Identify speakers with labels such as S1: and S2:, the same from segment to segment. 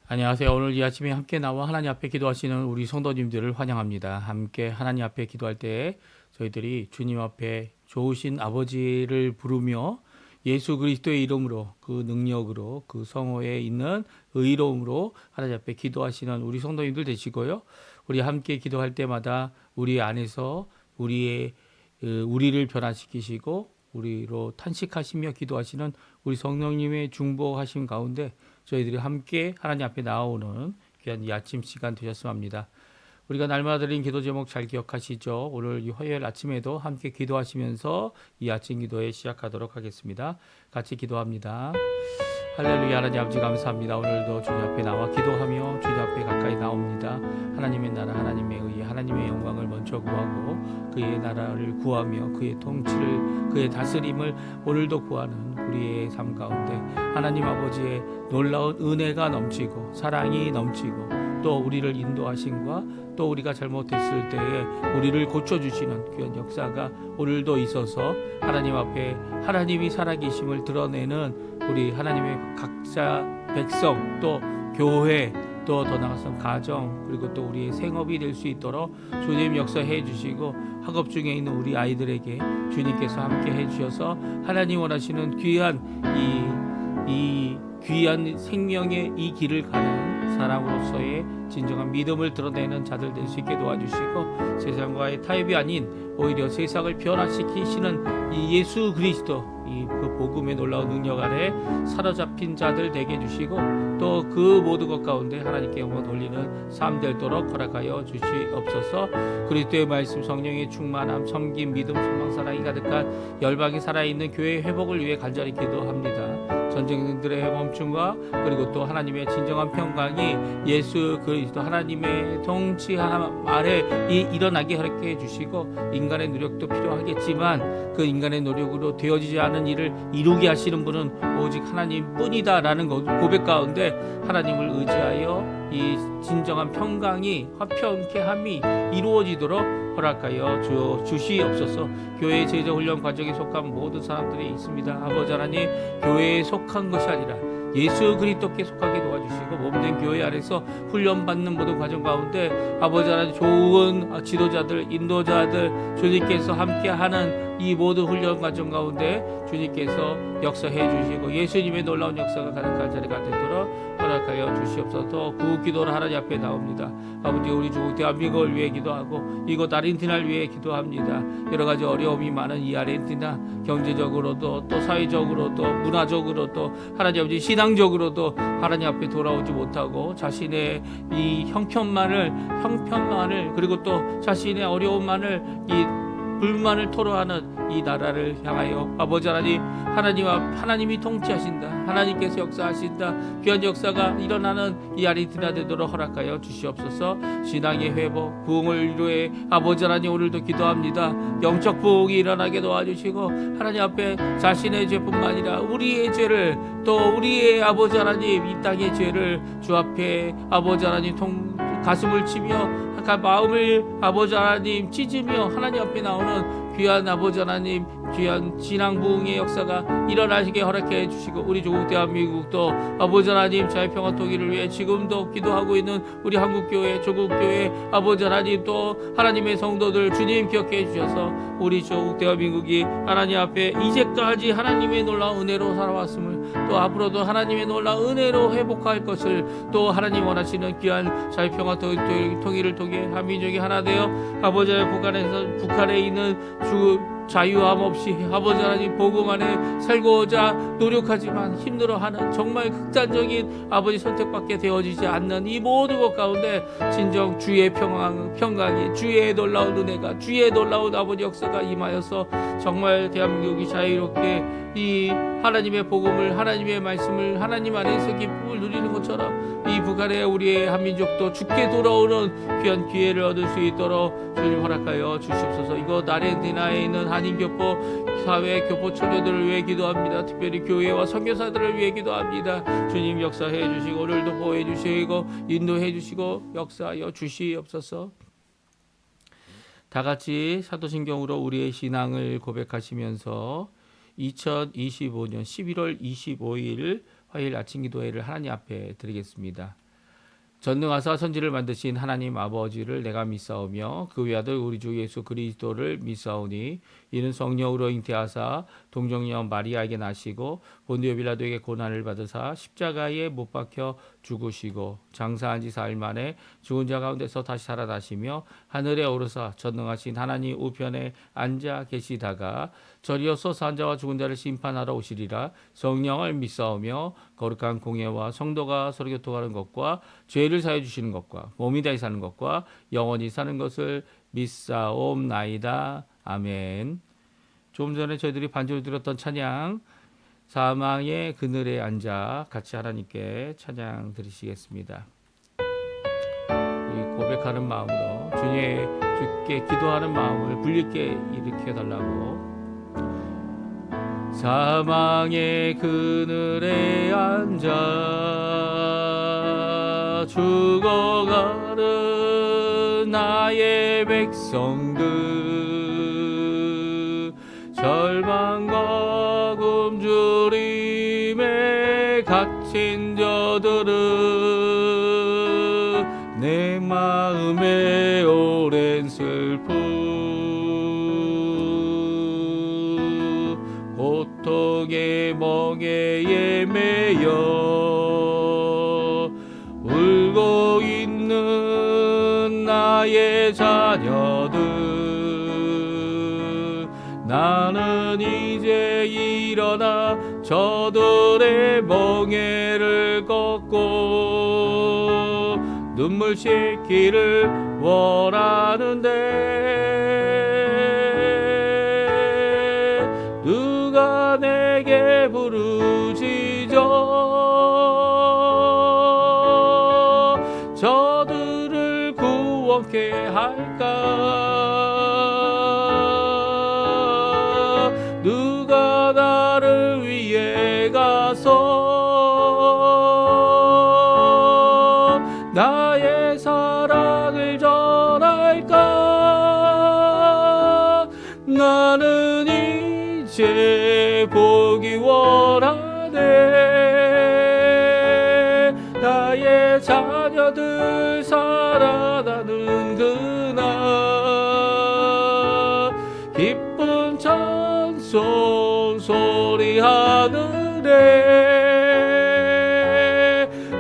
S1: 안녕하세요. 오늘 이 아침에 함께 나와 하나님 앞에 기도하시는 우리 성도님들을 환영합니다. 함께 하나님 앞에 기도할 때 저희들이 주님 앞에 좋으신 아버지를 부르며 예수 그리스도의 이름으로 그 능력으로 그 성호에 있는 의로움으로 하나님 앞에 기도하시는 우리 성도님들 되시고요. 우리 함께 기도할 때마다 우리 안에서 우리를 변화시키시고 우리로 탄식하시며 기도하시는 우리 성령님의 중보하심 가운데 저희들이 함께 하나님 앞에 나오는 귀한 이 아침 시간 되셨으면 합니다. 우리가 날마다 드린 기도 제목 잘 기억하시죠? 오늘 이 화요일 아침에도 함께 기도하시면서 이 아침 기도에 시작하도록 하겠습니다. 같이 기도합니다. 할렐루야. 하나님 아버지 감사합니다. 오늘도 주님 앞에 나와 기도하며 주님 앞에 가까이 나옵니다. 하나님의 나라 하나님의 의에 하나님의 영광을 먼저 구하고 그의 나라를 구하며 그의 통치를 그의 다스림을 오늘도 구하는 우리의 삶 가운데 하나님 아버지의 놀라운 은혜가 넘치고 사랑이 넘치고 또 우리를 인도하심과 또 우리가 잘못했을 때에 우리를 고쳐주시는 귀한 역사가 오늘도 있어서 하나님 앞에 하나님이 살아계심을 드러내는 우리 하나님의 각자 백성 또 교회 또 더 나아가서 가정 그리고 또 우리의 생업이 될 수 있도록 주님 역사해 주시고 학업 중에 있는 우리 아이들에게 주님께서 함께 해 주셔서 하나님 원하시는 귀한 이 귀한 생명의 이 길을 가는 사람으로서의 진정한 믿음을 드러내는 자들 될 수 있게 도와주시고 세상과의 타협이 아닌 오히려 세상을 변화시키시는 이 예수 그리스도 그 복음의 놀라운 능력 아래 사로잡힌 자들 되게 해주시고 또 그 모든 것 가운데 하나님께 영광 돌리는 삶 되도록 허락하여 주시옵소서. 그리스도의 말씀 성령의 충만함 섬김 믿음 소망 사랑이 가득한 열방이 살아있는 교회의 회복을 위해 간절히 기도합니다. 전쟁들의 멈춤과 그리고 또 하나님의 진정한 평강이 예수 그리스도 하나님의 통치함 아래 일어나게 허락해 주시고 인간의 노력도 필요하겠지만 그 인간의 노력으로 되어지지 않은 일을 이루게 하시는 분은 오직 하나님뿐이다라는 고백 가운데 하나님을 의지하여 이 진정한 평강이 화평케 함이 이루어지도록 허락하여 주시옵소서. 교회 제자 훈련 과정에 속한 모든 사람들이 있습니다. 아버지 하나님 교회에 속한 것이 아니라 예수 그리스도께 속하게 도와주시고 몸된 교회 안에서 훈련받는 모든 과정 가운데 아버지 하나님 좋은 지도자들 인도자들 주님께서 함께하는 이 모든 훈련 과정 가운데 주님께서 역사해 주시고 예수님의 놀라운 역사가 가득한 자리가 되도록 허락하여 주시옵소서. 그 기도를 하나님 앞에 나옵니다. 아버지 우리 조국 대한민국을 위해 기도하고 이곳 아르헨티나를 위해 기도합니다. 여러 가지 어려움이 많은 이 아르헨티나 경제적으로도 또 사회적으로도 문화적으로도 하나님 아버지 신앙적으로도 하나님 앞에 돌아오지 못하고 자신의 이 형편만을 그리고 또 자신의 어려움만을 이 불만을 토로하는 이 나라를 향하여 아버지 하나님이 통치하신다. 하나님께서 역사하신다. 귀한 역사가 일어나는 이 아르헨티나 되도록 허락하여 주시옵소서. 신앙의 회복 부흥을 위해 아버지 하나님 오늘도 기도합니다. 영적 부흥이 일어나게 도와주시고 하나님 앞에 자신의 죄뿐만 아니라 우리의 죄를 또 우리의 아버지 하나님 이 땅의 죄를 주 앞에 아버지 하나님 가슴을 치며 마음을 아버지 하나님 찢으며 하나님 앞에 나오는 귀한 아버지 하나님 귀한 진앙 부흥의 역사가 일어나시게 허락해 주시고 우리 조국 대한민국도 아버지 하나님 자유평화 통일을 위해 지금도 기도하고 있는 우리 한국교회 조국교회 아버지 하나님 또 하나님의 성도들 주님 기억해 주셔서 우리 조국 대한민국이 하나님 앞에 이제까지 하나님의 놀라운 은혜로 살아왔음을 또 앞으로도 하나님의 놀라운 은혜로 회복할 것을 또 하나님 원하시는 귀한 자유평화 통일을 통해 한민족이 하나 되어 아버지 하나님 북한에 있는 자유함 없이 아버지 하나님 복음 안에 살고자 노력하지만 힘들어하는 정말 극단적인 아버지 선택밖에 되어지지 않는 이 모든 것 가운데 진정 주의 평강이 주의 놀라운 은혜가 주의 놀라운 아버지 역사가 임하여서 정말 대한민국이 자유롭게 이 하나님의 복음을 하나님의 말씀을 하나님 안에서 기쁨을 누리는 것처럼 이 북한의 우리의 한민족도 죽게 돌아오는 귀한 기회를 얻을 수 있도록 주님 허락하여 주시옵소서. 이곳 아르헨티나에 있는 한인교포 사회 교포 처녀들을 위해 기도합니다. 특별히 교회와 선교사들을 위해 기도합니다. 주님 역사해 주시고 오늘도 보호해 주시고 인도해 주시고 역사하여 주시옵소서. 다 같이 사도신경으로 우리의 신앙을 고백하시면서 2025년 11월 25일 화요일 아침 기도회를 하나님 앞에 드리겠습니다. 전능하사 선지를 만드신 하나님 아버지를 내가 믿사오며 그 외아들 우리 주 예수 그리스도를 믿사오니 이는 성령으로 잉태하사 동정녀 마리아에게 나시고 본디오 빌라도에게 고난을 받으사 십자가에 못 박혀 죽으시고 장사한 지 사일 만에 죽은 자 가운데서 다시 살아나시며 하늘에 오르사 전능하신 하나님 우편에 앉아 계시다가 저리어서 산 자와 죽은 자를 심판하러 오시리라. 성령을 믿사오며 거룩한 공예와 성도가 서로 교통하는 것과 죄를 사해 주시는 것과 몸이 다히 사는 것과 영원히 사는 것을 믿사옵나이다. 아멘. 조금 전에 저희들이 반주로 들었던 찬양 사망의 그늘에 앉아 같이 하나님께 찬양 드리시겠습니다. 우리 고백하는 마음으로 주께 기도하는 마음을 불리게 일으켜 달라고. 사망의 그늘에 앉아 죽어가는 나의 백성들 절망과 굶주림에 갇힌 저들은 내 마음에 오랜 슬픔 고통의 멍에에 매여 울고 있는 나의 자녀들 나는 이제 일어나 저들의 멍에를 걷고 눈물 씻기를 원하는데 누가 내게 부르짖어 저들을 구원케 할까 누가 나를 위해 가서 나의 사랑을 전할까 나는 이제 보기 원하네 나의 자녀들 살아나는 그날 기쁜 찬송 소리 하늘에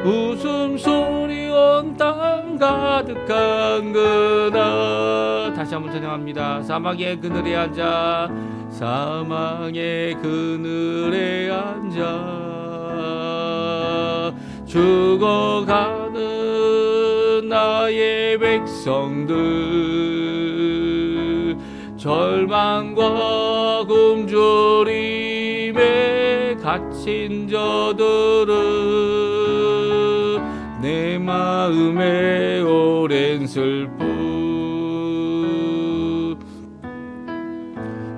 S1: 웃음소리 온 땅 가득한 그날 다시 한번 찬양합니다. 사막의 그늘에 앉아 사망의 그늘에 앉아 죽어가는 나의 백성들 절망과 굶주림에 갇힌 저들은 내 마음에 오랜 슬픔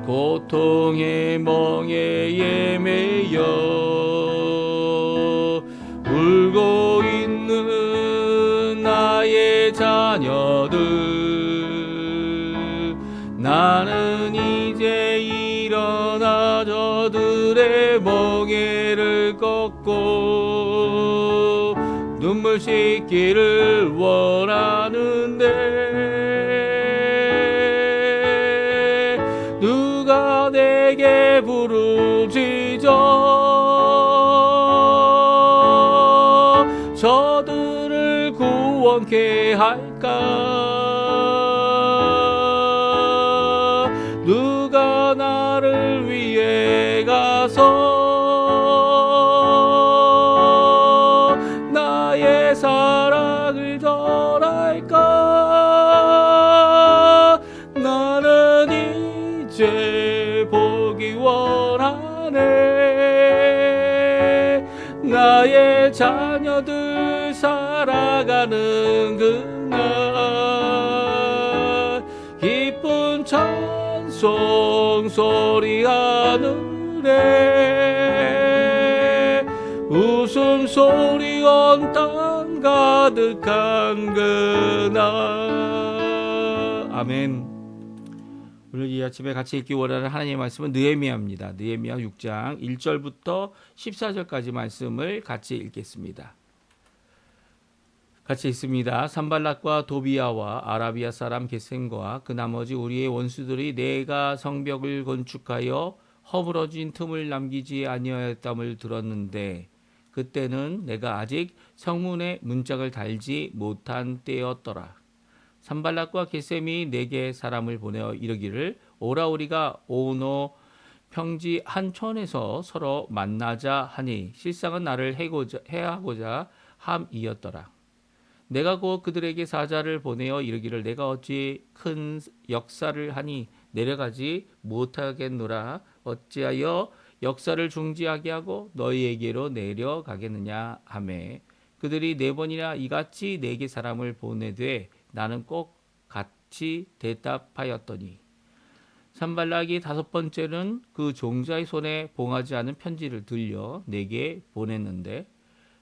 S1: 고통의 멍에에 매여 울고 있는 나의 자녀들 나는 이제 일어나 저들의 멍에를 걷고 눈물 씻기를 원하는데 누가 내게 부르짖어 저들을 구원케 할까 누가 나를 위해 가서 나의 사랑을 전할까 나는 이제 보기 원하네 나의 자녀들 살아가는 그날 기쁜 찬송 소리 하늘에 웃음소리 온 땅 가득한 그날 아멘. 오늘 이 아침에 같이 읽기 원하는 하나님의 말씀은 느헤미야입니다. 느헤미야 6장 1절부터 14절까지 말씀을 같이 읽겠습니다. 같이 있습니다. 산발락과 도비아와 아라비아 사람 게셈과 그 나머지 우리의 원수들이 내가 성벽을 건축하여 허물어진 틈을 남기지 아니하였담을 들었는데 그때는 내가 아직 성문에 문짝을 달지 못한 때였더라. 산발락과 게셈이 내게 사람을 보내어 이르기를 오라 우리가 오노 평지 한 촌에서 서로 만나자 하니 실상은 나를 해하고자 함이었더라. 내가 곧 그들에게 사자를 보내어 이르기를 내가 어찌 큰 역사를 하니 내려가지 못하겠노라. 어찌하여 역사를 중지하게 하고 너희에게로 내려가겠느냐 하매 그들이 네 번이나 이같이 내게 사람을 보내되 나는 꼭 같이 대답하였더니 산발락이 다섯 번째는 그 종자의 손에 봉하지 않은 편지를 들려 내게 보냈는데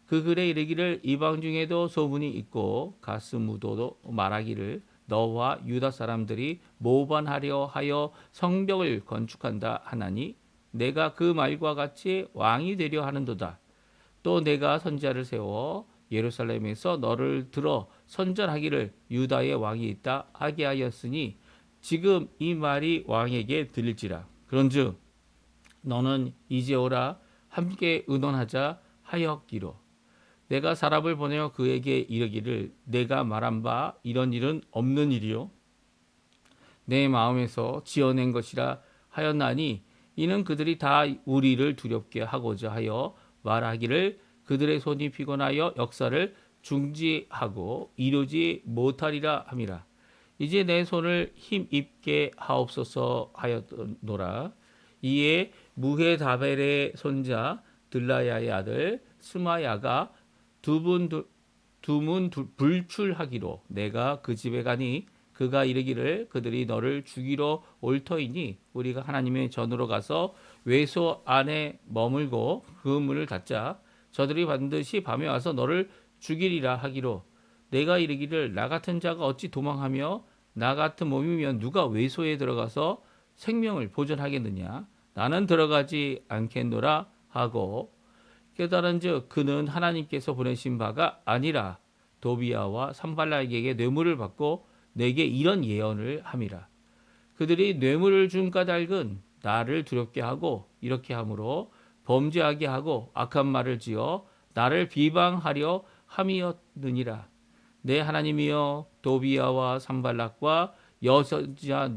S1: 그 글에 이르기를 이방 중에도 소문이 있고 가스무도도 말하기를 너와 유다 사람들이 모반하려 하여 성벽을 건축한다 하나니 내가 그 말과 같이 왕이 되려 하는도다. 또 내가 선지자를 세워 예루살렘에서 너를 들어 선전하기를 유다의 왕이 있다 하게 하였으니 지금 이 말이 왕에게 들릴지라. 그런즉 너는 이제 오라 함께 의논하자 하였기로 내가 사람을 보내어 그에게 이르기를 내가 말한 바 이런 일은 없는 일이요 내 마음에서 지어낸 것이라 하였나니 이는 그들이 다 우리를 두렵게 하고자 하여 말하기를 그들의 손이 피곤하여 역사를 중지하고 이루지 못하리라 함이라. 이제 내 손을 힘 있게 하옵소서 하였노라. 이에 무헤다벨의 손자 들라야의 아들 스마야가 두문 불출하기로 내가 그 집에 가니 그가 이르기를 그들이 너를 죽이러 올 터이니 우리가 하나님의 전으로 가서 외소 안에 머물고 그 문을 닫자. 저들이 반드시 밤에 와서 너를 죽이리라 하기로 내가 이르기를 나 같은 자가 어찌 도망하며 나 같은 몸이면 누가 외소에 들어가서 생명을 보존하겠느냐. 나는 들어가지 않겠노라 하고 깨달은즉 그는 하나님께서 보내신 바가 아니라 도비아와 산발락에게 뇌물을 받고 내게 이런 예언을 함이라. 그들이 뇌물을 준 까닭은 나를 두렵게 하고 이렇게 함으로 범죄하게 하고 악한 말을 지어 나를 비방하려 함이었느니라. 내 하나님이여 도비아와 산발락과 여선지자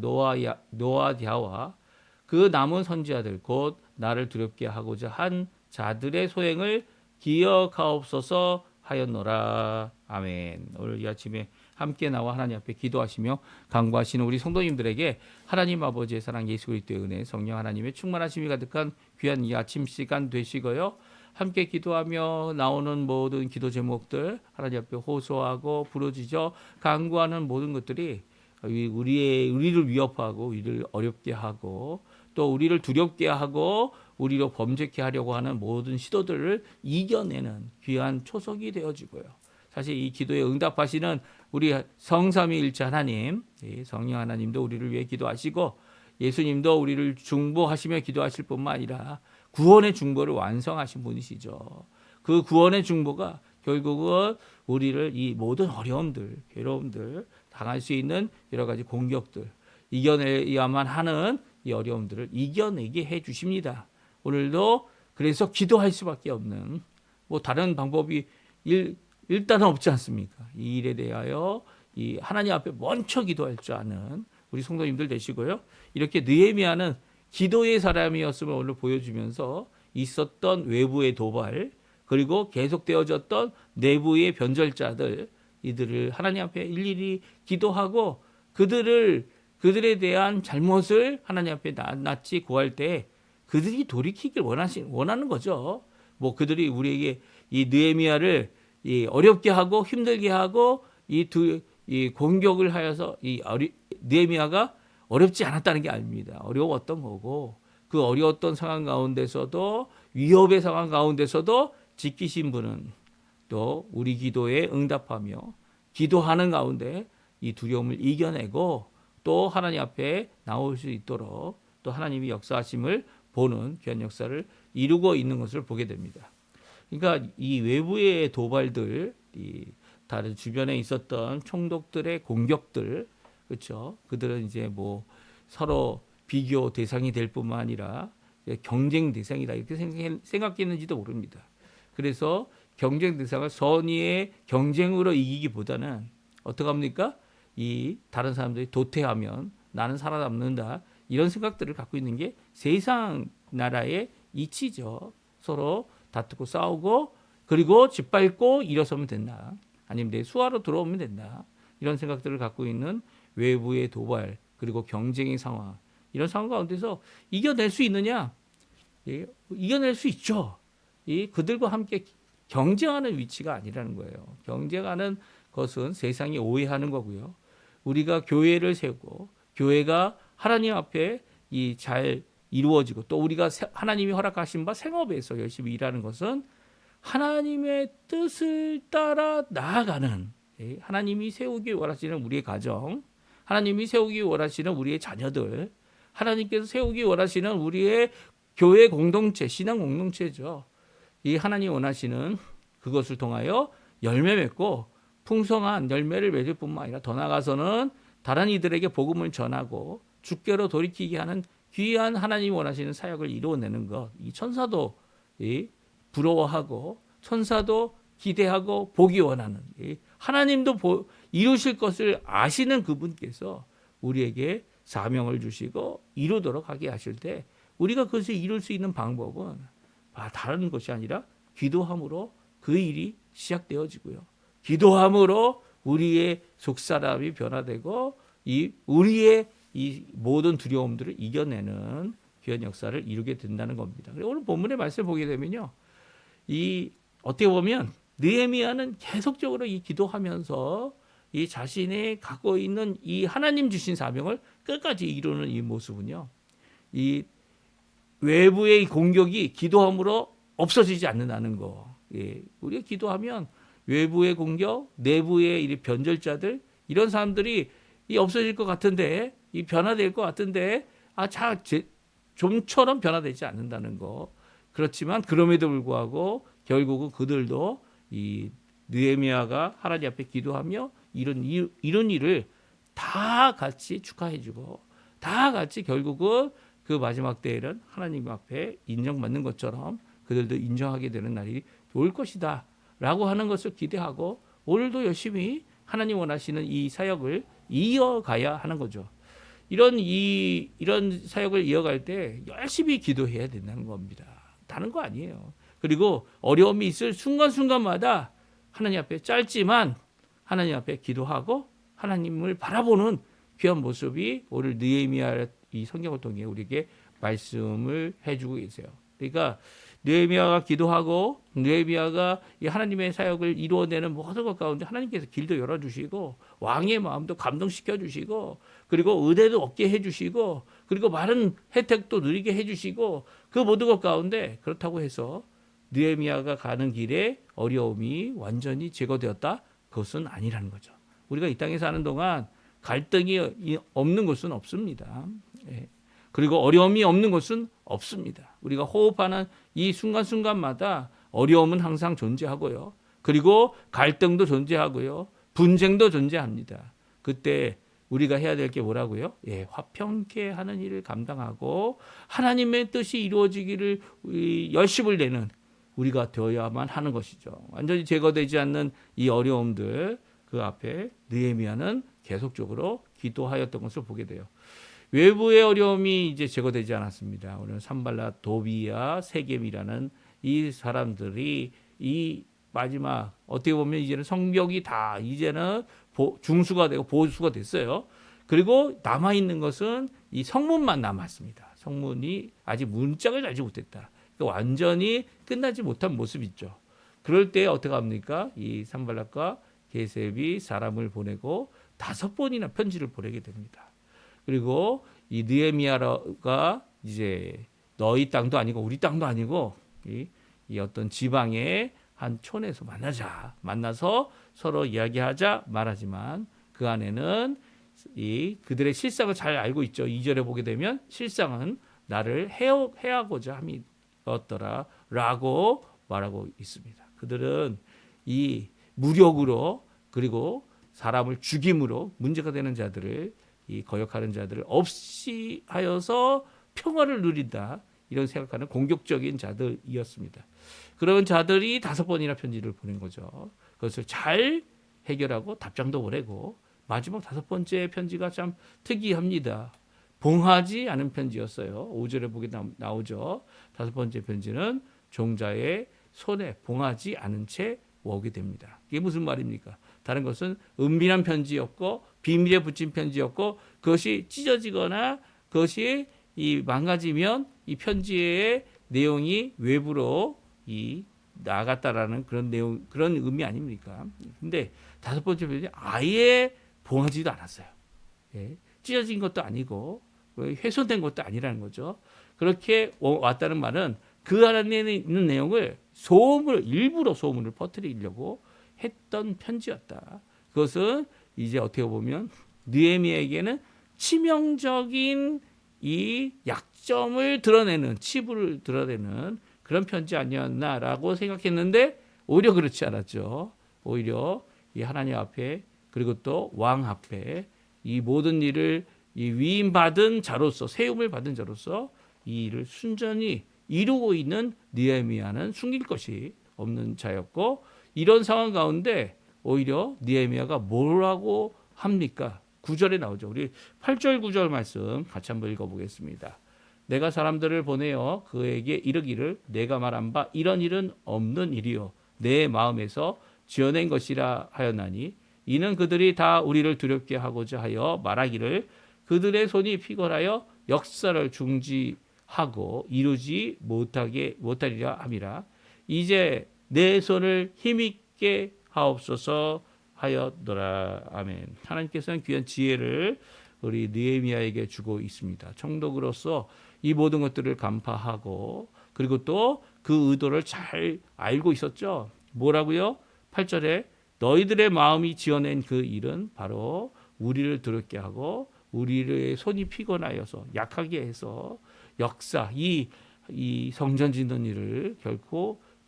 S1: 노아디아와 그 남은 선지자들 곧 나를 두렵게 하고자 한 자들의 소행을 기억하옵소서 하였노라. 아멘. 오늘 이 아침에 함께 나와 하나님 앞에 기도하시며 간구하시는 우리 성도님들에게 하나님 아버지의 사랑 예수 그리스도의 은혜 성령 하나님의 충만하심이 가득한 귀한 이 아침 시간 되시고요. 함께 기도하며 나오는 모든 기도 제목들 하나님 앞에 호소하고 부르짖어 간구하는 모든 것들이 우리를 위협하고 우리를 어렵게 하고 또 우리를 두렵게 하고 우리로 범죄케 하려고 하는 모든 시도들을 이겨내는 귀한 초석이 되어지고요. 사실 이 기도에 응답하시는 우리 성삼위일체 하나님, 성령 하나님도 우리를 위해 기도하시고 예수님도 우리를 중보하시며 기도하실 뿐만 아니라 구원의 중보를 완성하신 분이시죠. 그 구원의 중보가 결국은 우리를 이 모든 어려움들, 괴로움들, 당할 수 있는 여러 가지 공격들, 이겨내야만 하는 이 어려움들을 이겨내게 해 주십니다. 오늘도 그래서 기도할 수밖에 없는 다른 방법이 일단은 없지 않습니까? 이 일에 대하여 이 하나님 앞에 먼저 기도할 줄 아는 우리 성도님들 되시고요. 이렇게 느헤미야는 기도의 사람이었음을 오늘 보여주면서 있었던 외부의 도발 그리고 계속되어졌던 내부의 변절자들 이들을 하나님 앞에 일일이 기도하고 그들에 대한 잘못을 하나님 앞에 낱낱이 구할 때 그들이 돌이키길 원하는 거죠. 그들이 우리에게 이 느헤미야를 어렵게 하고 힘들게 하고 이 공격을 하여서 느헤미야가 어렵지 않았다는 게 아닙니다. 어려웠던 거고 그 어려웠던 상황 가운데서도 위협의 상황 가운데서도 지키신 분은 또 우리 기도에 응답하며 기도하는 가운데 이 두려움을 이겨내고 또 하나님 앞에 나올 수 있도록 또 하나님이 역사하심을 보는 귀한 역사를 이루고 있는 것을 보게 됩니다. 그러니까 이 외부의 도발들, 다른 주변에 있었던 총독들의 공격들, 그렇죠? 그들은 이제 뭐 서로 비교 대상이 될 뿐만 아니라 경쟁 대상이다 이렇게 생각했는지도 모릅니다. 그래서 경쟁 대상을 선의의 경쟁으로 이기기보다는 어떻게 합니까? 이 다른 사람들이 도태하면 나는 살아남는다 이런 생각들을 갖고 있는 게 세상 나라의 이치죠. 서로 다투고 싸우고 그리고 짓밟고 일어서면 된다. 아니면 내 수하로 들어오면 된다. 이런 생각들을 갖고 있는 외부의 도발 그리고 경쟁의 상황 이런 상황 가운데서 이겨낼 수 있느냐? 예, 이겨낼 수 있죠. 그들과 함께 경쟁하는 위치가 아니라는 거예요. 경쟁하는 것은 세상이 오해하는 거고요. 우리가 교회를 세우고 교회가 하나님 앞에 잘 이루어지고 또 우리가 하나님이 허락하신 바 생업에서 열심히 일하는 것은 하나님의 뜻을 따라 나아가는 하나님이 세우기 원하시는 우리의 가정, 하나님이 세우기 원하시는 우리의 자녀들, 하나님께서 세우기 원하시는 우리의 교회 공동체, 신앙 공동체죠. 이 하나님 원하시는 그것을 통하여 열매 맺고 풍성한 열매를 맺을 뿐만 아니라 더 나아가서는 다른 이들에게 복음을 전하고 주께로 돌이키게 하는 귀한 하나님 원하시는 사역을 이루어내는 것. 이 천사도 부러워하고 천사도 기대하고 보기 원하는 하나님도 이루실 것을 아시는 그분께서 우리에게 사명을 주시고 이루도록 하게 하실 때 우리가 그것을 이룰 수 있는 방법은 다른 것이 아니라 기도함으로 그 일이 시작되어지고요. 기도함으로 우리의 속사람이 변화되고 우리의 이 모든 두려움들을 이겨내는 귀한 역사를 이루게 된다는 겁니다. 오늘 본문의 말씀을 보게 되면요. 어떻게 보면 느헤미야는 계속적으로 기도하면서 이 자신이 갖고 있는 이 하나님 주신 사명을 끝까지 이루는 이 모습은요. 이 외부의 공격이 기도함으로 없어지지 않는다는 거. 우리가 기도하면 외부의 공격, 내부의 이 변절자들 이런 사람들이 없어질 것 같은데 변화될 것 같은데 좀처럼 변화되지 않는다는 거. 그렇지만 그럼에도 불구하고 결국은 그들도 이 느헤미야가 하나님 앞에 기도하며 이런 일을 다 같이 축하해주고 다 같이 결국은 그 마지막 때에는 하나님 앞에 인정받는 것처럼 그들도 인정하게 되는 날이 올 것이다 라고 하는 것을 기대하고 오늘도 열심히 하나님 원하시는 이 사역을 이어가야 하는 거죠. 이런 사역을 이어갈 때 열심히 기도해야 된다는 겁니다. 다른 거 아니에요. 그리고 어려움이 있을 순간순간마다 하나님 앞에 짧지만 하나님 앞에 기도하고 하나님을 바라보는 귀한 모습이 오늘 느헤미야 이 성경을 통해 우리에게 말씀을 해주고 계세요. 그러니까 느헤미야가 기도하고 느헤미야가 이 하나님의 사역을 이루어내는 모든 것 가운데 하나님께서 길도 열어주시고 왕의 마음도 감동시켜 주시고 그리고 은혜도 얻게 해주시고 그리고 많은 혜택도 누리게 해주시고 그 모든 것 가운데 그렇다고 해서 느헤미야가 가는 길에 어려움이 완전히 제거되었다? 그것은 아니라는 거죠. 우리가 이 땅에 사는 동안 갈등이 없는 것은 없습니다. 그리고 어려움이 없는 것은 없습니다. 우리가 호흡하는 이 순간순간마다 어려움은 항상 존재하고요. 그리고 갈등도 존재하고요. 분쟁도 존재합니다. 그때 우리가 해야 될 게 뭐라고요? 화평케 하는 일을 감당하고 하나님의 뜻이 이루어지기를 열심을 내는 우리가 되어야만 하는 것이죠. 완전히 제거되지 않는 이 어려움들 그 앞에 느헤미야는 계속적으로 기도하였던 것을 보게 돼요. 외부의 어려움이 이제 제거되지 않았습니다. 오늘 산발랏, 도비야, 세겜이라는 이 사람들이 이 마지막 어떻게 보면 이제는 성벽이 다 이제는 중수가 되고 보수가 됐어요. 그리고 남아 있는 것은 이 성문만 남았습니다. 성문이 아직 문짝을 달지 못했다. 그러니까 완전히 끝나지 못한 모습이죠. 그럴 때 어떻게 합니까? 이 산발랏과 게셈이 사람을 보내고 5번이나 편지를 보내게 됩니다. 그리고 이 느헤미야가 이제 너희 땅도 아니고 우리 땅도 아니고 이 어떤 지방의 한 촌에서 만나서 서로 이야기하자 말하지만 그 안에는 그들의 실상을 잘 알고 있죠. 2절에 보게 되면 실상은 나를 해하고자 함이었더라 라고 말하고 있습니다. 그들은 이 무력으로 그리고 사람을 죽임으로 문제가 되는 자들을 이 거역하는 자들을 없이 하여서 평화를 누린다. 이런 생각하는 공격적인 자들이었습니다. 그런 자들이 5번이나 편지를 보낸 거죠. 그것을 잘 해결하고 답장도 보내고 마지막 5번째 편지가 참 특이합니다. 봉하지 않은 편지였어요. 5절에 보게 나오죠. 5번째 편지는 종자의 손에 봉하지 않은 채 오게 됩니다. 이게 무슨 말입니까? 다른 것은 은밀한 편지였고 비밀에 붙인 편지였고 그것이 찢어지거나 그것이 이 망가지면 이 편지의 내용이 외부로 이 나갔다라는 그런 내용 그런 의미 아닙니까? 근데 5번째 편지 아예 봉하지도 않았어요. 예. 찢어진 것도 아니고 훼손된 것도 아니라는 거죠. 그렇게 왔다는 말은 그 안에 있는 내용을 일부러 소문을 퍼뜨리려고 했던 편지였다. 그것은 이제 어떻게 보면 느헤미야에게는 치명적인 이 약점을 드러내는 치부를 드러내는 그런 편지 아니었나라고 생각했는데 오히려 그렇지 않았죠. 오히려 이 하나님 앞에 그리고 또 왕 앞에 이 모든 일을 이 위임받은 자로서 세움을 받은 자로서 이 일을 순전히 이루고 있는 느헤미야는 숨길 것이 없는 자였고 이런 상황 가운데 오히려 느헤미야가 뭐라고 합니까? 9절에 나오죠. 우리 8절 9절 말씀 같이 한번 읽어보겠습니다. 내가 사람들을 보내어 그에게 이르기를 내가 말한 바 이런 일은 없는 일이요 내 마음에서 지어낸 것이라 하였나니 이는 그들이 다 우리를 두렵게 하고자 하여 말하기를 그들의 손이 피곤하여 역사를 중지하고 이루지 못하리라 함이라. 이제 내 손을 힘있게 하옵소서 하였더라. 아멘. 하나님께서는 귀한 지혜를 우리 느헤미야에게 주고 있습니다. 총독으로서 이 모든 것들을 간파하고 그리고 또 그 의도를 잘 알고 있었죠. 뭐라고요? 8절에 너희들의 마음이 지어낸 그 일은 바로 우리를 두렵게 하고 우리의 손이 피곤하여서 약하게 해서 역사 이 성전 짓는 일을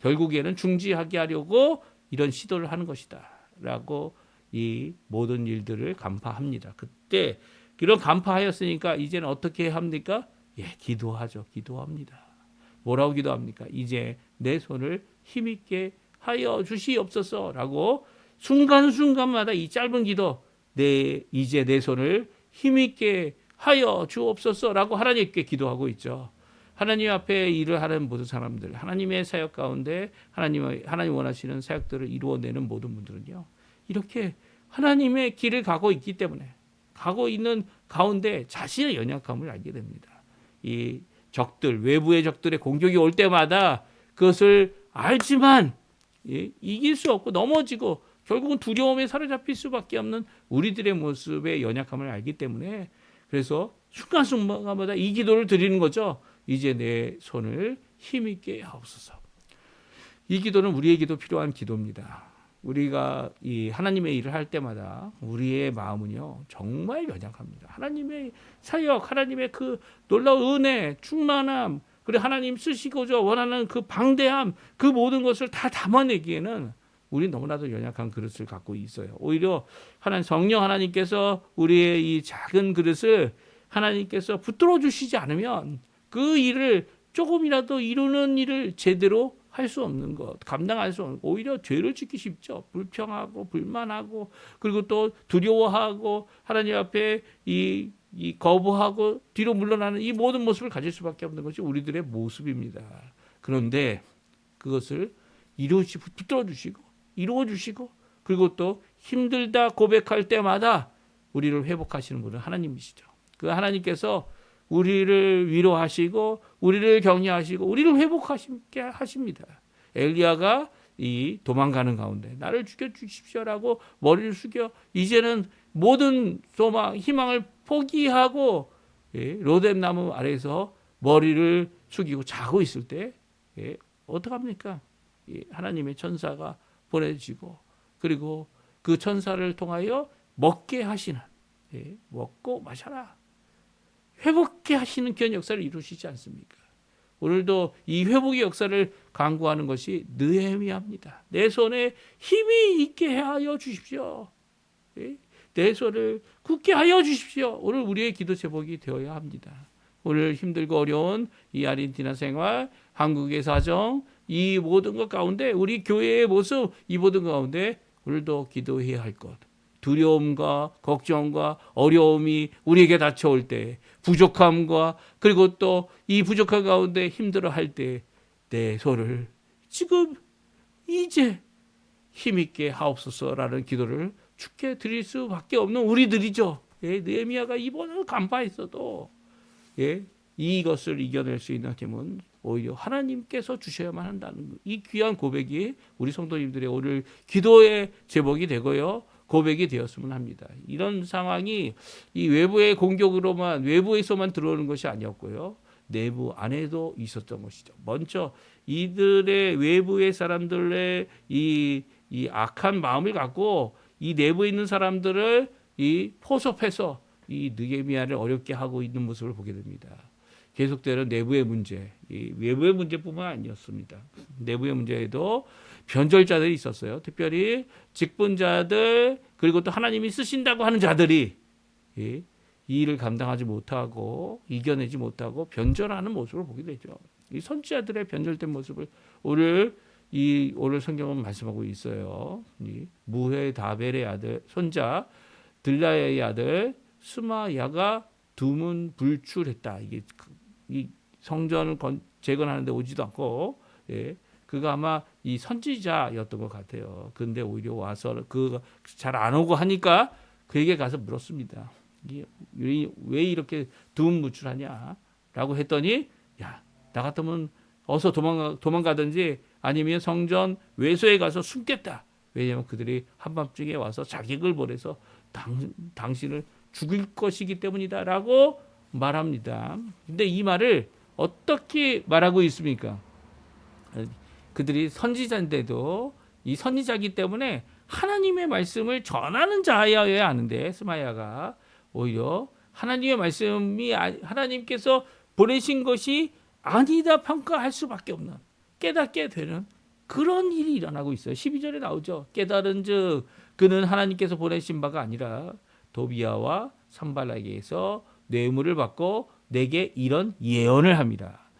S1: 결국에는 중지하게 하려고 이런 시도를 하는 것이다 라고 이 모든 일들을 간파합니다. 그때 이런 간파하였으니까 이제는 어떻게 합니까? 기도하죠. 기도합니다. 뭐라고 기도합니까? 이제 내 손을 힘있게 하여 주시옵소서라고 순간순간마다 이 짧은 기도 이제 내 손을 힘있게 하여 주옵소서라고 하나님께 기도하고 있죠. 하나님 앞에 일을 하는 모든 사람들, 하나님의 사역 가운데 하나님 원하시는 사역들을 이루어내는 모든 분들은요. 이렇게 하나님의 길을 가고 있기 때문에 가고 있는 가운데 자신의 연약함을 알게 됩니다. 이 적들, 외부의 적들의 공격이 올 때마다 그것을 알지만 이길 수 없고 넘어지고 결국은 두려움에 사로잡힐 수밖에 없는 우리들의 모습의 연약함을 알기 때문에 그래서 순간순간마다 이 기도를 드리는 거죠. 이제 내 손을 힘있게 하옵소서. 이 기도는 우리에게도 필요한 기도입니다. 우리가 이 하나님의 일을 할 때마다 우리의 마음은요 정말 연약합니다. 하나님의 사역, 하나님의 그 놀라운 은혜, 충만함, 그리고 하나님 쓰시고자 원하는 그 방대함, 그 모든 것을 다 담아내기에는 우리 너무나도 연약한 그릇을 갖고 있어요. 오히려 성령 하나님께서 우리의 이 작은 그릇을 하나님께서 붙들어 주시지 않으면 그 일을 조금이라도 이루는 일을 제대로 할 수 없는 것, 감당할 수 없는 것, 오히려 죄를 짓기 쉽죠. 불평하고 불만하고 그리고 또 두려워하고 하나님 앞에 이 거부하고 뒤로 물러나는 이 모든 모습을 가질 수밖에 없는 것이 우리들의 모습입니다. 그런데 그것을 붙들어 주시고 이루어 주시고 그리고 또 힘들다 고백할 때마다 우리를 회복하시는 분은 하나님이시죠. 그 하나님께서 우리를 위로하시고 우리를 격려하시고 우리를 회복하시게 하십니다. 엘리야가 이 도망가는 가운데 나를 죽여주십시오라고 머리를 숙여 이제는 모든 소망 희망을 포기하고 로뎀나무 아래에서 머리를 숙이고 자고 있을 때 어떡합니까? 하나님의 천사가 보내지고 그리고 그 천사를 통하여 먹게 하시는 먹고 마셔라 회복케 하시는 귀한 역사를 이루시지 않습니까? 오늘도 이 회복의 역사를 간구하는 것이 느헤미야입니다. 내 손에 힘이 있게 하여 주십시오. 내 손을 굳게 하여 주십시오. 오늘 우리의 기도 제목이 되어야 합니다. 오늘 힘들고 어려운 이 아르헨티나 생활, 한국의 사정, 이 모든 것 가운데 우리 교회의 모습, 이 모든 것 가운데 오늘도 기도해야 할 것. 두려움과 걱정과 어려움이 우리에게 닥쳐올 때, 부족함과 그리고 또 이 부족한 가운데 힘들어할 때 내 손을 지금 이제 힘있게 하옵소서라는 기도를 주께 드릴 수밖에 없는 우리들이죠. 느헤미야가 이번을 간파했어도 이것을 이겨낼 수 있는 힘은 오히려 하나님께서 주셔야만 한다는 이 귀한 고백이 우리 성도님들의 오늘 기도의 제목이 되고요. 고백이 되었으면 합니다. 이런 상황이 이 외부의 공격으로만 외부에서만 들어오는 것이 아니었고요. 내부 안에도 있었던 것이죠. 먼저 이들의 외부의 사람들의 이 악한 마음을 갖고 이 내부에 있는 사람들을 이 포섭해서 이 느헤미야를 어렵게 하고 있는 모습을 보게 됩니다. 계속되는 내부의 문제, 이 외부의 문제뿐만 아니었습니다. 내부의 문제에도 변절자들이 있었어요. 특별히 직분자들 그리고 또 하나님이 쓰신다고 하는 자들이 이 일을 감당하지 못하고 이겨내지 못하고 변절하는 모습을 보게 되죠. 이 선지자들의 변절된 모습을 오늘 성경은 말씀하고 있어요. 이 무헤다벨의 아들 손자 들라야의 아들 스마야가 두문 불출했다. 이게 이 성전을 재건하는데 오지도 않고, 그가 아마 이 선지자였던 것 같아요. 근데 오히려 와서 그 잘 안 오고 하니까 그에게 가서 물었습니다. 왜 이렇게 두문 불출하냐라고 했더니, 야, 나 같으면 어서 도망가든지 아니면 성전 외소에 가서 숨겠다. 왜냐하면 그들이 한밤중에 와서 자객을 벌여서 당신을 죽일 것이기 때문이다라고 말합니다. 근데 이 말을 어떻게 말하고 있습니까? 그들이 선지자인데도 이 선지자이기 때문에 하나님의 말씀을 전하는 자여야 하는데 스마야가 오히려 하나님의 말씀이 하나님께서 보내신 것이 아니다 평가할 수밖에 없는 깨닫게 되는 그런 일이 일어나고 있어요. 12절에 나오죠. 깨달은 즉 그는 하나님께서 보내신 바가 아니라 도비야와 산발락에게서 뇌물을 받고 내게 이런 예언을 합니다.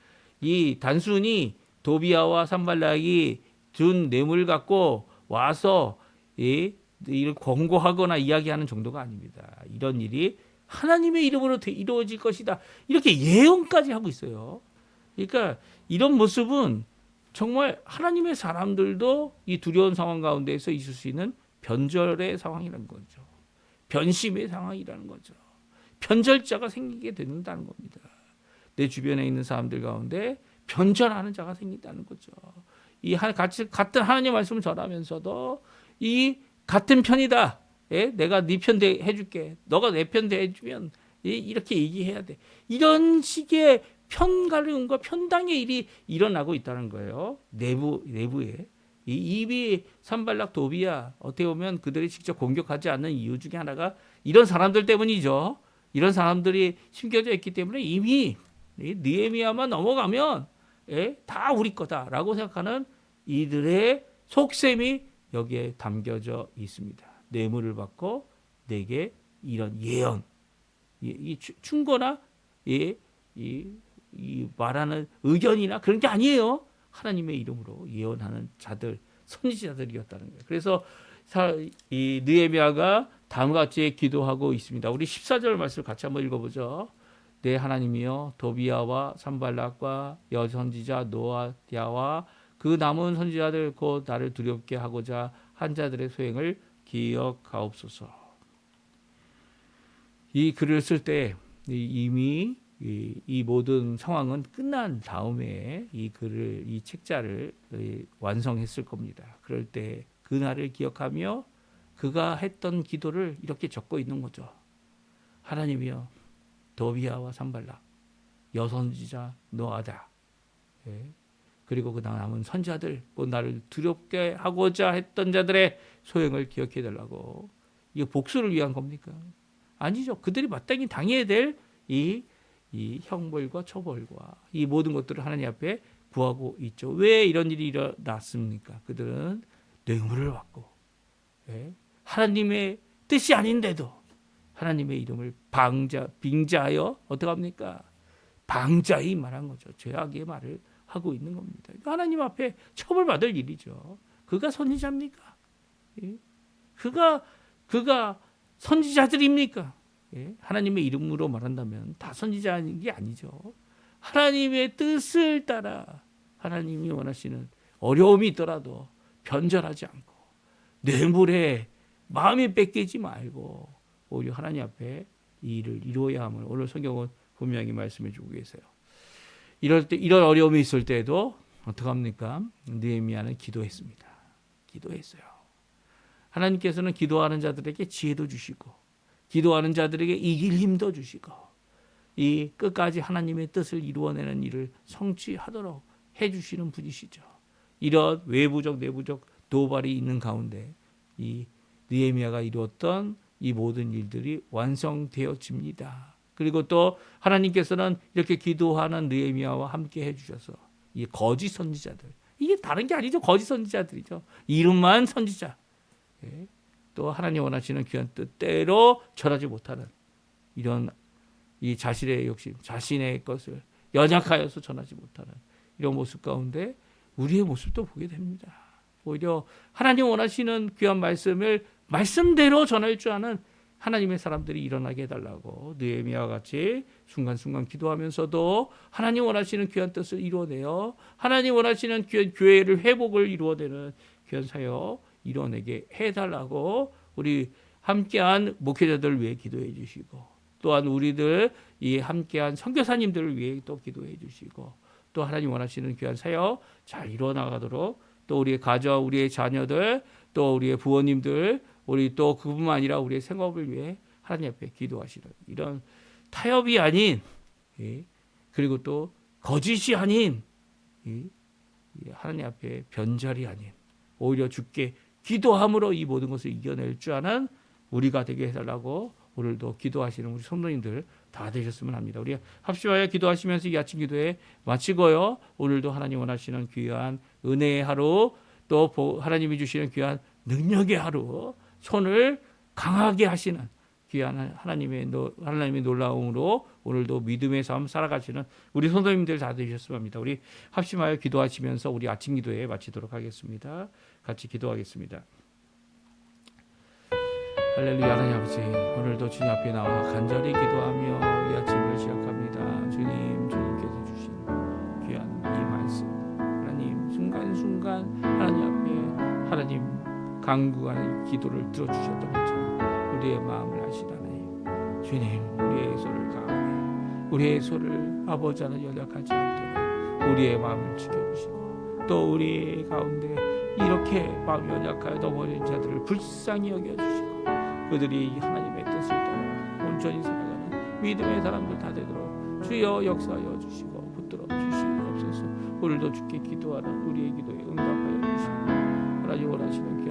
S1: 이 단순히 도비야와 산발락이 준 뇌물을 갖고 와서 이를 권고하거나 이야기하는 정도가 아닙니다. 이런 일이 하나님의 이름으로 이루어질 것이다. 이렇게 예언까지 하고 있어요. 그러니까 이런 모습은 정말 하나님의 사람들도 이 두려운 상황 가운데서 있을 수 있는 변절의 상황이라는 거죠. 변심의 상황이라는 거죠. 변절자가 생기게 된다는 겁니다. 내 주변에 있는 사람들 가운데 변절하는 자가 생긴다는 거죠. 같은 하나님의 말씀을 전하면서도 이 같은 편이다. 내가 네 편 해줄게. 너가 내 편 해주면 이렇게 얘기해야 돼. 이런 식의 편가름과 편당의 일이 일어나고 있다는 거예요. 내부에. 이 입이 산발락 도비야 어떻게 보면 그들이 직접 공격하지 않는 이유 중에 하나가 이런 사람들 때문이죠. 이런 사람들이 심겨져 있기 때문에 이미 느헤미야만 넘어가면 다 우리 거다라고 생각하는 이들의 속셈이 여기에 담겨져 있습니다. 뇌물을 받고 내게 이런 예언, 이 충고나 이 말하는 의견이나 그런 게 아니에요. 하나님의 이름으로 예언하는 자들, 선지자들이었다는 거예요. 그래서 이 느헤미야가 다음과 같이 기도하고 있습니다. 우리 14절 말씀을 같이 한번 읽어보죠. 내 하나님이여 도비야와 산발락과 여선지자 노아디아와 그 남은 선지자들 곧 나를 두렵게 하고자 한 자들의 소행을 기억하옵소서. 이 글을 쓸 때 이미 이 모든 상황은 끝난 다음에 이 책자를 완성했을 겁니다. 그럴 때 그날을 기억하며 그가 했던 기도를 이렇게 적고 있는 거죠. 하나님이여 도비야와 산발락 여선지자 노아다. 그리고 그 남은 선지자들 곧 나를 두렵게 하고자 했던 자들의 소행을 기억해 달라고. 이게 복수를 위한 겁니까? 아니죠. 그들이 마땅히 당해야 될 이 형벌과 처벌과 이 모든 것들을 하나님 앞에 구하고 있죠. 왜 이런 일이 일어났습니까? 그들은 뇌물을 받고, 예? 하나님의 뜻이 아닌데도 하나님의 이름을 빙자하여 어떻게 합니까? 방자히 말한 거죠. 죄악의 말을 하고 있는 겁니다. 하나님 앞에 처벌받을 일이죠. 그가 선지자입니까? 예? 그가 선지자들입니까? 예? 하나님의 이름으로 말한다면 다 선지자인 게 아니죠. 하나님의 뜻을 따라 하나님이 원하시는 어려움이 있더라도 변절하지 않고 뇌물에 마음이 뺏기지 말고 오히려 하나님 앞에 이 일을 이루어야 함을 오늘 성경은 분명히 말씀해 주고 계세요. 이럴 때 이런 어려움이 있을 때에도 어떻게 합니까? 느헤미야는 기도했습니다. 기도했어요. 하나님께서는 기도하는 자들에게 지혜도 주시고 기도하는 자들에게 이길 힘도 주시고 이 끝까지 하나님의 뜻을 이루어내는 일을 성취하도록 해주시는 분이시죠. 이런 외부적 내부적 도발이 있는 가운데 이 느헤미야가 이루었던 이 모든 일들이 완성되어집니다. 그리고 또 하나님께서는 이렇게 기도하는 느헤미야와 함께 해주셔서 이 거짓 선지자들, 이게 다른 게 아니죠. 거짓 선지자들이죠. 이름만 선지자. 예. 또 하나님 원하시는 귀한 뜻대로 전하지 못하는 이런 이 자신의 욕심, 자신의 것을 연약하여서 전하지 못하는 이런 모습 가운데 우리의 모습도 보게 됩니다. 오히려 하나님 원하시는 귀한 말씀을 말씀대로 전할 줄 아는 하나님의 사람들이 일어나게 해달라고 느헤미야와 같이 순간순간 기도하면서도 하나님 원하시는 귀한 뜻을 이루어내어 하나님 원하시는 귀한 교회를 회복을 이루어내는 귀한 사역 이뤄내게 해달라고 우리 함께한 목회자들을 위해 기도해 주시고 또한 우리들 이 함께한 선교사님들을 위해 또 기도해 주시고 또 하나님 원하시는 귀한 사역 잘 이루어나가도록 또 우리의 가정, 우리의 자녀들, 또 우리의 부모님들, 우리 또 그뿐만 아니라 우리의 생업을 위해 하나님 앞에 기도하시는 이런 타협이 아닌 그리고 또 거짓이 아닌 하나님 앞에 변절이 아닌 오히려 주께 기도함으로 이 모든 것을 이겨낼 줄 아는 우리가 되게 해달라고 오늘도 기도하시는 우리 성도님들 다 되셨으면 합니다. 우리 합심하여 기도하시면서 이 아침 기도에 마치고요. 오늘도 하나님 원하시는 귀한 은혜의 하루 또 하나님이 주시는 귀한 능력의 하루 손을 강하게 하시는 귀한 하나님의 놀라움으로 오늘도 믿음의 삶 살아가시는 우리 성도님들 다 되셨으면 합니다. 우리 합심하여 기도하시면서 우리 아침 기도에 마치도록 하겠습니다. 같이 기도하겠습니다. 할렐루야. 하나님 아버지, 오늘도 주님 앞에 나와 간절히 기도하며 이 아침을 시작합니다. 주님께서 주신 귀한 이 말씀 하나님 순간순간 하나님 앞에 하나님 간구하는 기도를 들어주셨던 것처럼 우리의 마음을 아시다니 주님, 우리의 소를 강하게 우리의 소를 아버지 하나 연약하지 않도록 우리의 마음을 지켜주시고 또 우리 가운데 이렇게 마음 연약하여 넘어진 자들을 불쌍히 여겨주시고 그들이 하나님의 뜻을 따라 온전히 살아가는 믿음의 사람들 다 되도록 주여 역사하여 주시고 붙들어 주시옵소서. 오늘도 주께 기도하는 우리의 기도에 응답하여 주시고 하나님 원하시는 귀한